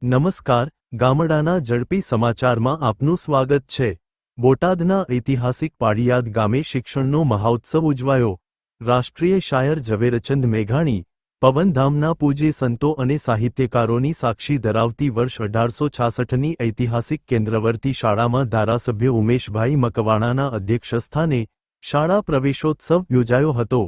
નમસ્કાર, ગામડાના ઝડપી સમાચારમાં આપનું સ્વાગત છે। બોટાદના ઐતિહાસિક પાળિયાદ ગામે શિક્ષણનો મહોત્સવ ઉજવાયો। રાષ્ટ્રીય શાયર ઝવેરચંદ મેઘાણી, પવનધામના પૂજ્ય સંતો અને સાહિત્યકારોની સાક્ષી ધરાવતી વર્ષ 1866ની ઐતિહાસિક કેન્દ્રવર્તી શાળામાં ધારાસભ્ય ઉમેશભાઈ મકવાણાના અધ્યક્ષસ્થાને શાળા પ્રવેશોત્સવ યોજાયો હતો।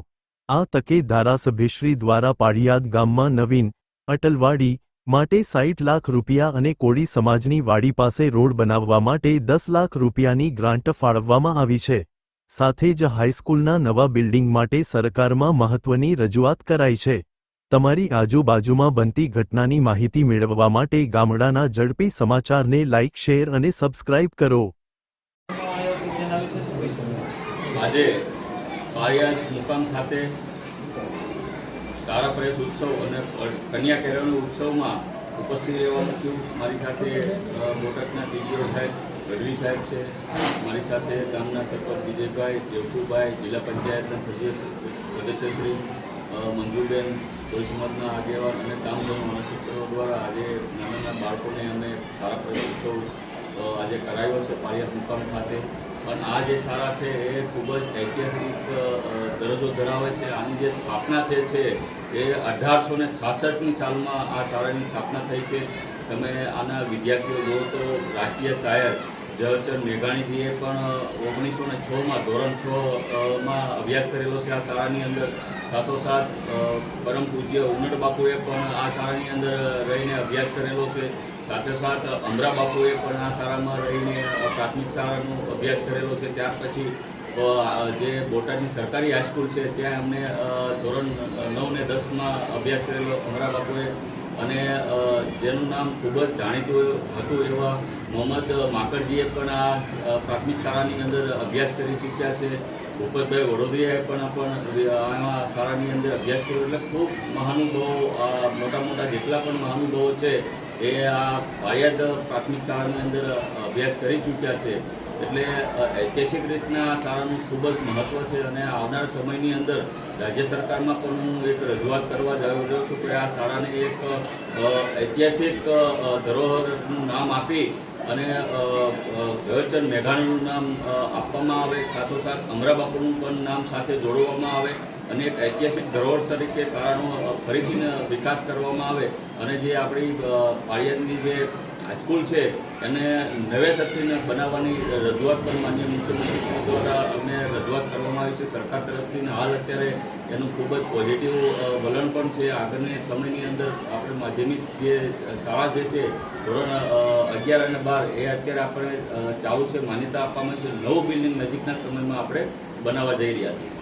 આ તકે ધારાસભ્યશ્રી દ્વારા પાળિયાદ ગામમાં નવીન અટલવાડી માટે 60 લાખ રૂપિયા અને કોળી સમાજની વાડી પાસે રોડ બનાવવા માટે 10 લાખ રૂપિયાની ગ્રાન્ટ ફાળવવામાં આવી છે। સાથે જ હાઈસ્કૂલના નવા બિલ્ડિંગ માટે સરકારમાં મહત્વની રજૂઆત કરાઈ છે। તમારી આજુબાજુમાં બનતી ઘટનાની માહિતી મેળવવા માટે ગામડાના ઝડપી સમાચારને લાઇક, શેર અને સબસ્ક્રાઇબ કરો। આજે પાળિયાદ મુકામ ખાતે શાળા પ્રવેશ ઉત્સવ અને કન્યા કેળવણી ઉત્સવમાં ઉપસ્થિત રહેવાનું છું। મારી સાથે બોટાદના ટીડીઓ સાહેબ, ગઢવી સાહેબ છે, મારી સાથે ગામના સરપંચ વિજયભાઈ, દેવકુભાઈ, જિલ્લા પંચાયતના સદસ્યશ્રી મંજુબેન, કોળી સમાજના આગેવાન અને ગામજનો શિક્ષકો દ્વારા આજે નાના બાળકોને અમે શાળા પ્રવેશ ઉત્સવ આજે કરાવ્યો છે પાળિયાદ મુકામ ખાતે। પણ આ જે શાળા છે એ ખૂબ જ ઐતિહાસિક દરજ્જો ધરાવે છે। આની જે સ્થાપના છે એ 1866ની સાલમાં આ શાળાની સ્થાપના થઈ છે। તમે આના વિદ્યાર્થીઓ જુઓ તો રાષ્ટ્રીય શાયર ઝવેરચંદ મેઘાણીજીએ પણ 1906માં ધોરણ 6માં અભ્યાસ કરેલો છે આ શાળાની અંદર। સાથોસાથ પરમ પૂજ્ય ઉનડ બાપુએ પણ આ શાળાની અંદર રહીને અભ્યાસ કરેલો છે। સાથોસાથ અમરા બાપુએ પણ આ શાળામાં રહીને પ્રાથમિક શાળાનો અભ્યાસ કરેલો છે। ત્યાર પછી જે બોટાદની સરકારી હાઈસ્કૂલ છે ત્યાં અમને ધોરણ 9 ને 10માં અભ્યાસ કરેલો અમરા બાપુએ, અને જેનું નામ ખૂબ જ જાણીતું હતું એવા મોહમ્મદ માકડજીએ પણ આ પ્રાથમિક શાળાની અંદર અભ્યાસ કરી ચૂક્યા છે। ભૂપતભાઈ વડોદરિયાએ પણ આ શાળાની અંદર અભ્યાસ કર્યો। એટલે ખૂબ મહાનુભાવો, મોટા જેટલા પણ મહાનુભાવો છે એ આ પાળિયાદ પ્રાથમિક શાળાની અંદર અભ્યાસ કરી ચૂક્યા છે। એટલે ઐતિહાસિક રીતના આ શાળાનું ખૂબ જ મહત્ત્વ છે, અને આવનાર સમયની અંદર રાજ્ય સરકારમાં પણ હું એક રજૂઆત કરવા જઈ રહ્યો છું કે આ શાળાને એક ઐતિહાસિક ધરોહરનું નામ આપી અને ઝવેરચંદ મેઘાણીનું નામ આપવામાં આવે, સાથોસાથ અમરા બાપુનું પણ નામ સાથે જોડવામાં આવે અને એક ઐતિહાસિક ધરોહર તરીકે શાળાનો ફરીથી વિકાસ કરવામાં આવે, અને જે આપણી પાળિયાદની જે હાઈસ્કૂલ છે એને નવેસરથી બનાવવાની રજૂઆત પણ માન્ય મુખ્યમંત્રી દ્વારા અમને રજૂઆત કરવામાં આવી છે સરકાર તરફથી। હાલ અત્યારે એનું ખૂબ જ પોઝિટિવ વલણ પણ છે। આગળની સમયની અંદર આપણે માધ્યમિક જે શાળા જે છે ધોરણ 11 અને 12 એ અત્યારે આપણે ચાલુ છે, માન્યતા આપવામાં છે। નવું બિલ્ડિંગ નજીકના સમયમાં આપણે બનાવવા જઈ રહ્યા છીએ।